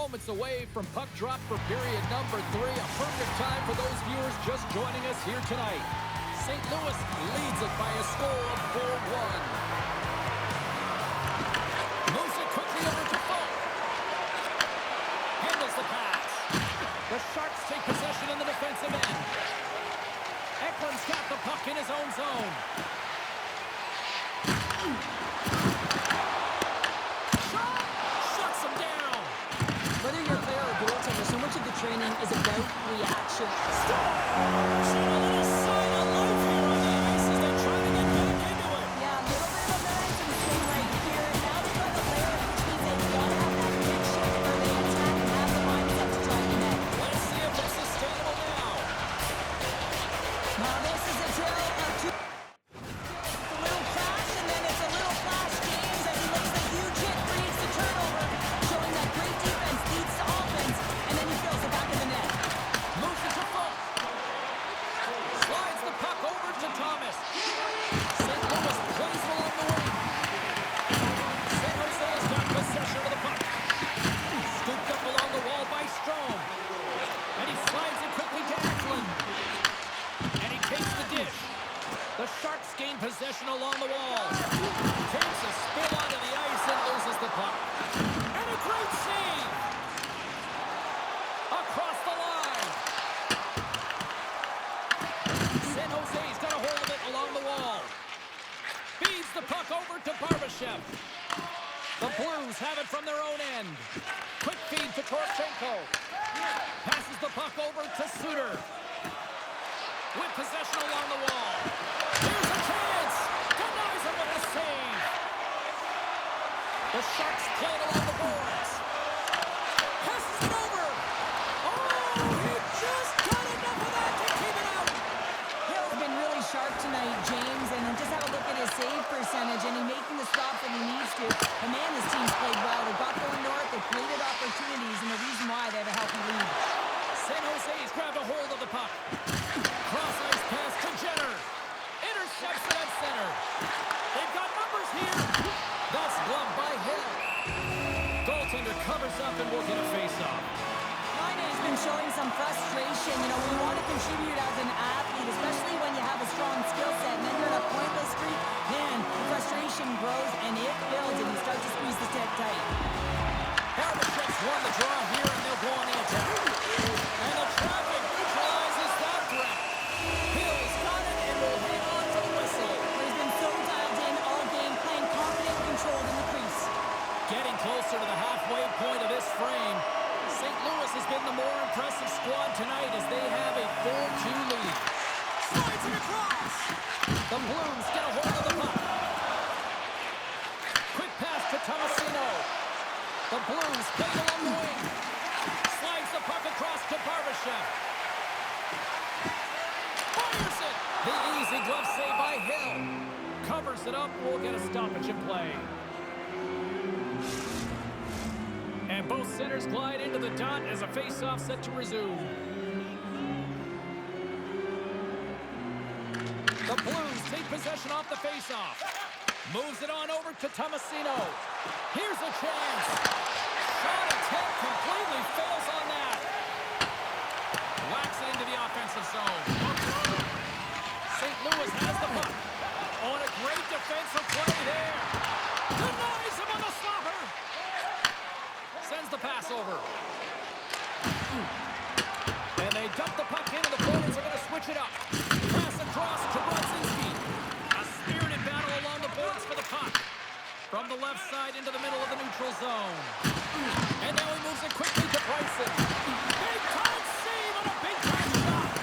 Moments away from puck drop for period number 3. A perfect time for those viewers just joining us here tonight. St. Louis leads it by a score of 4-1. Moves it quickly over to Folk. Handles the pass. The Sharks take possession in the defensive end. Eklund's got the puck in his own zone. Shuts him down. Whether you're a player or a goaltender, so much of the training is about reaction. Stop! Seeing a little sign of life here on the ice as they try to get back into it. Yeah, a little bit of momentum stay right here. Now they've got the layer, which means they've got to have that big shift where they attack and have the mindset to try to net. Let's see if it's sustainable now. Now this is a tale of two. A little crash, and then it's a little flash. James, as he makes a huge hit, creates the turnover, showing that great defense leads to offense, and then he fills the back of the net. Moves it to Folk. Slides the puck over to Thomas. St. Louis plays it along the wing. San Jose has got possession of the puck. Scooped up along the wall by Strome. And he slides it quickly to Eklund. And he takes the dish. The Sharks gain possession along the wall. Takes a spin onto the ice and loses the puck. And a great save! Across the line. San Jose's got a hold of it along the wall. Feeds the puck over to Barbashev. The Blues have it from their own end. Quick feed to Torchenko. Passes the puck over to Suter. With possession along the wall. Here's a chance. Denies him with a save. The Sharks play it along the boards. Passes it over. Oh, he just got enough of that to keep it out. Hill's been really sharp tonight, James, and just have a look at his save percentage, and he's making the stops that he needs to. And man, this team's played well. They got going north, they created opportunities, and the reason why they have a healthy lead. San Jose's grabbed a hold of the puck. Cross-ice pass to Jenner. Intercepts it at center. They've got numbers here. That's gloved by Hill. Goaltender covers up and will get a face-off. Heine's been showing some frustration. You know, when you want to contribute as an athlete, especially when you have a strong skill set, and then you're in a pointless streak, man, the frustration grows and it builds, and you start to squeeze the stick tight. Barbashev's won the draw here, and they'll go on the attack. And the traffic neutralizes that threat. Hill's got it and will hang on to the whistle. But he's been so dialed in all game, playing confident and controlled in the crease. Getting closer to the halfway point of this frame, St. Louis has been the more impressive squad tonight as they have a 4-2 lead. Slides it across. The Blues get a hold of the puck. Quick pass to Tomasino. The Blues play it along the wing. Slides the puck across to Barbashev. Fires it. The easy glove save by Hill. Covers it up. We'll get a stoppage in play. And both centers glide into the dot as a face-off set to resume. The Blues take possession off the face-off. Moves it on over to Tomasino. Here's a chance. Shot attempt completely fails on that. Whacks it into the offensive zone. St. Louis has the puck. On a great defensive play there. Denies him on the slapper. Sends the pass over. And they dump the puck in, and the Bruins are going to switch it up. Pass across to Brodzinski. A spirited battle along the boards for the puck. From the left side into the middle of the neutral zone. And now he moves it quickly to Bryson. Big-time save on a big-time shot.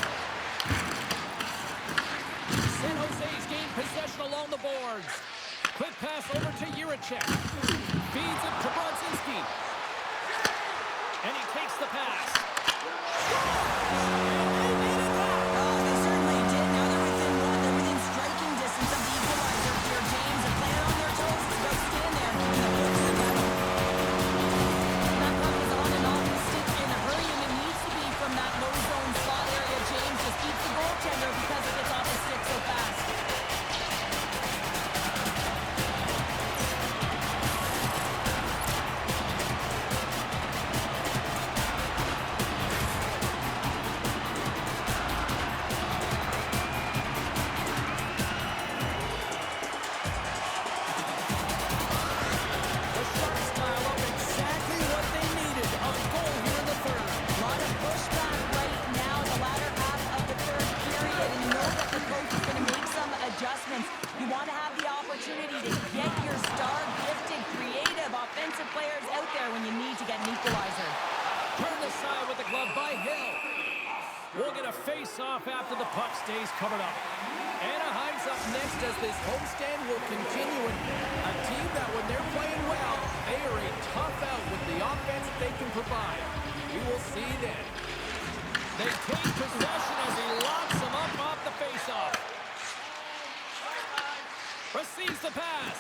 San Jose's gained possession along the boards. Quick pass over to Jiricek. Feeds it to Brodzinski. And he takes the pass. They certainly did. Now they're within one. They're within striking distance of the equalizer here, James. And playing on their toes is about stand there and keeping the hooks together. That puck is on and off the stick in a hurry, and it needs to be from that low zone slot area, James. Just keeps the goaltender because it gets off the stick so fast. opportunity to get your star, gifted, creative, offensive players out there when you need to get an equalizer. Turned aside with the glove by Hill. We'll get a face-off after the puck stays covered up. Anaheim's up next as this homestand will continue. A team that, when they're playing well, they are a tough out with the offense they can provide. We will see then. They take possession as he locks them up off the face-off. Receives the pass.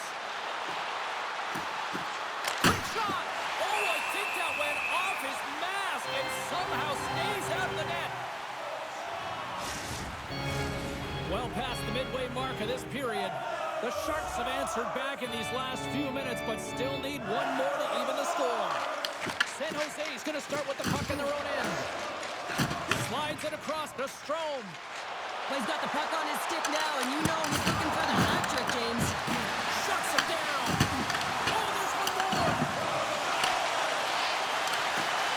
Quick shot! Oh, I think that went off his mask and somehow stays out of the net. Well past the midway mark of this period, the Sharks have answered back in these last few minutes, but still need one more to even the score. San Jose is going to start with the puck in their own end. Slides it across to Strome. Well, he's got the puck on his stick now, and you know he's looking for the hat trick, James. Shuts him down. Oh, there's one more.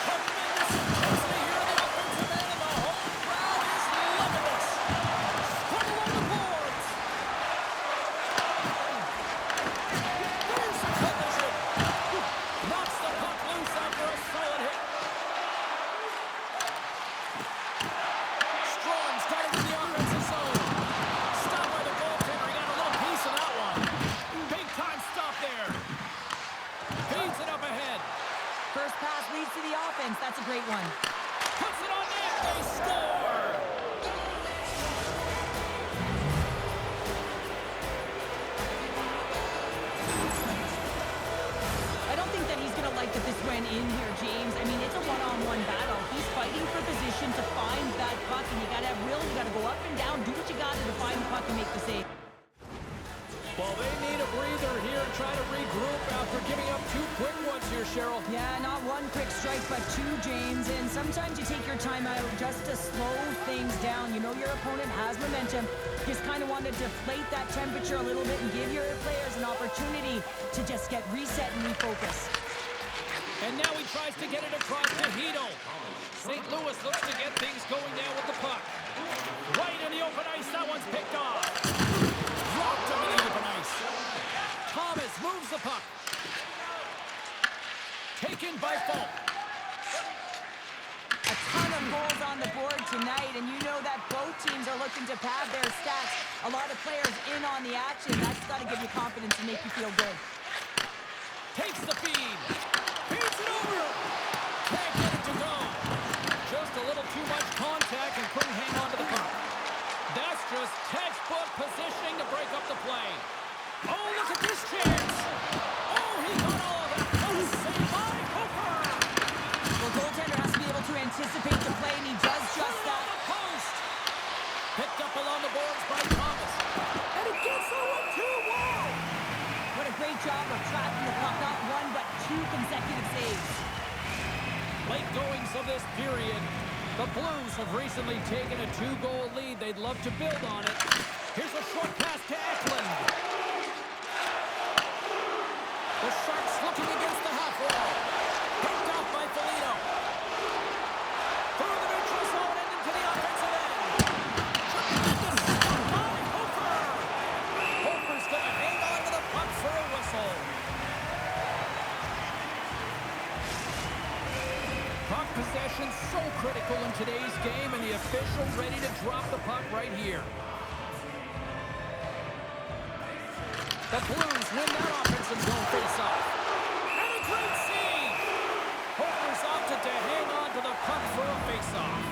Tremendous intensity here in the offensive end, and the whole crowd is loving this. Spread along the boards. There's the collision. Knocks the puck loose after a solid hit. Strome's got it in the offensive zone. Stopped by the goaltender. He got a little piece of that one. Big time stop there. Feeds it up ahead. First pass leads to the offense. That's a great one. Puts it on net. They score. I don't think that he's going to like that this went in here, James. I mean, it's a one-on-one battle. He's fighting for position to find that puck, and you got to have will. You got to go up and down, do what you got to find the puck and make the save. Well, they need a breather here and try to regroup after giving up two quick ones here, Cheryl. Yeah, not one quick strike, but two, James. And sometimes you take your time out just to slow things down. You know your opponent has momentum. You just kind of want to deflate that temperature a little bit and give your players an opportunity to just get reset and refocus. And now he tries to get it across to Hito. St. Louis looks to get things going down with the puck. Right in the open ice, that one's picked off. Dropped him in the open ice. Thomas moves the puck. Taken by Falk. A ton of goals on the board tonight, and you know that both teams are looking to pad their stats. A lot of players in on the action. That's got to give you confidence and make you feel good. Takes the feed. Feeds it over. Can't get it to go. Just a little too much contact and couldn't hang on to the puck. That's just textbook positioning to break up the play. Oh, look at this chance. Oh, he got all of it. Oh, saved by Hooper. Well, goaltender has to be able to anticipate the play, and he does just that. On the post. Picked up along the boards by Thomas. And it gets the 1-2 wall. What a great job of tracking the puck, not one but two consecutive saves. Late goings of this period. The Blues have recently taken a 2-goal lead. They'd love to build on it. Here's a short pass to Eklund. The Sharks looking against the half wall. Picked off by Foligno. Through the neutral zone and into the offensive end. Tremendous stop by Hofer. Hofer's going to hang on to the puck for a whistle. Puck possession so critical in today's game, and the official ready to drop the puck right here. The Blues win that offensive zone face-off. And a great save! Hofer's opted to hang on to the puck for a face-off.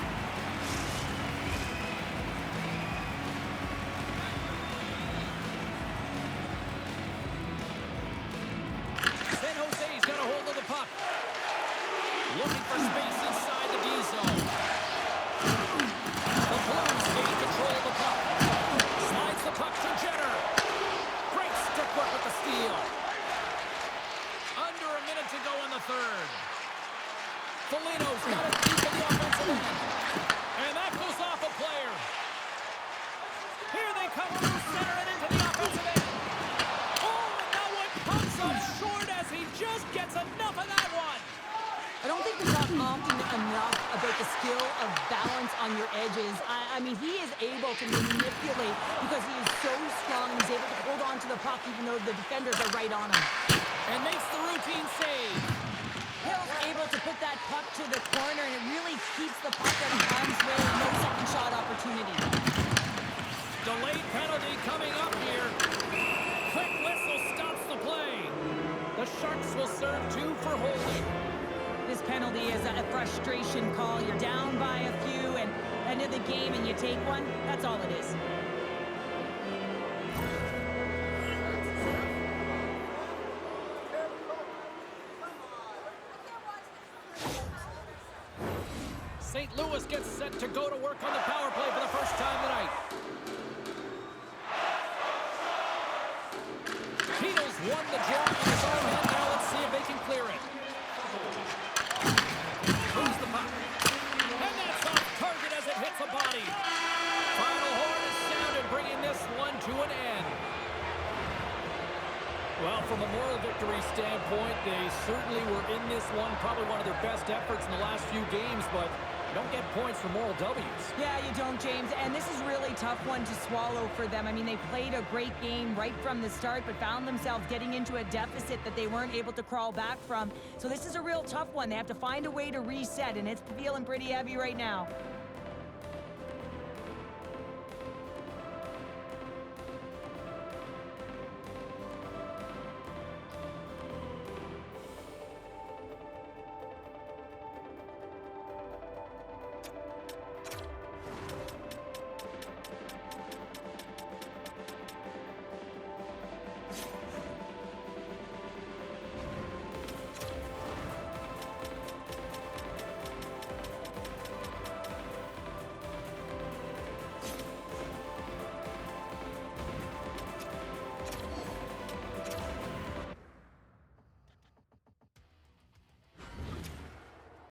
San Jose's got a hold of the puck. Looking for space inside the D zone. The Blues gain control of the puck. Slides the puck to Jenner. Great stick work with the steal. on your edges. I mean, he is able to manipulate because he is so strong and he's able to hold on to the puck even though the defenders are right on him. And makes the routine save. Hill's able to put that puck to the corner, and it really keeps the puck out of harm's way. No second shot opportunity. Delayed penalty coming up here. Quick whistle stops the play. The Sharks will serve 2 for holding. This penalty is a frustration call. You're down by a few, and end of the game, and you take one. That's all it is. St. Louis gets set to go to work on the power play for the first time tonight. Ketel's won the draw on his own end. Now let's see if they can clear it. Moves the puck. And that's off target as it hits a body. Final horn is sounded, bringing this one to an end. Well, from a moral victory standpoint, they certainly were in this one. Probably one of their best efforts in the last few games, but you don't get points for moral W's. Yeah, you don't, James. And this is really tough one to swallow for them. I mean, they played a great game right from the start, but found themselves getting into a deficit that they weren't able to crawl back from. So this is a real tough one. They have to find a way to reset, and it's feeling pretty heavy right now.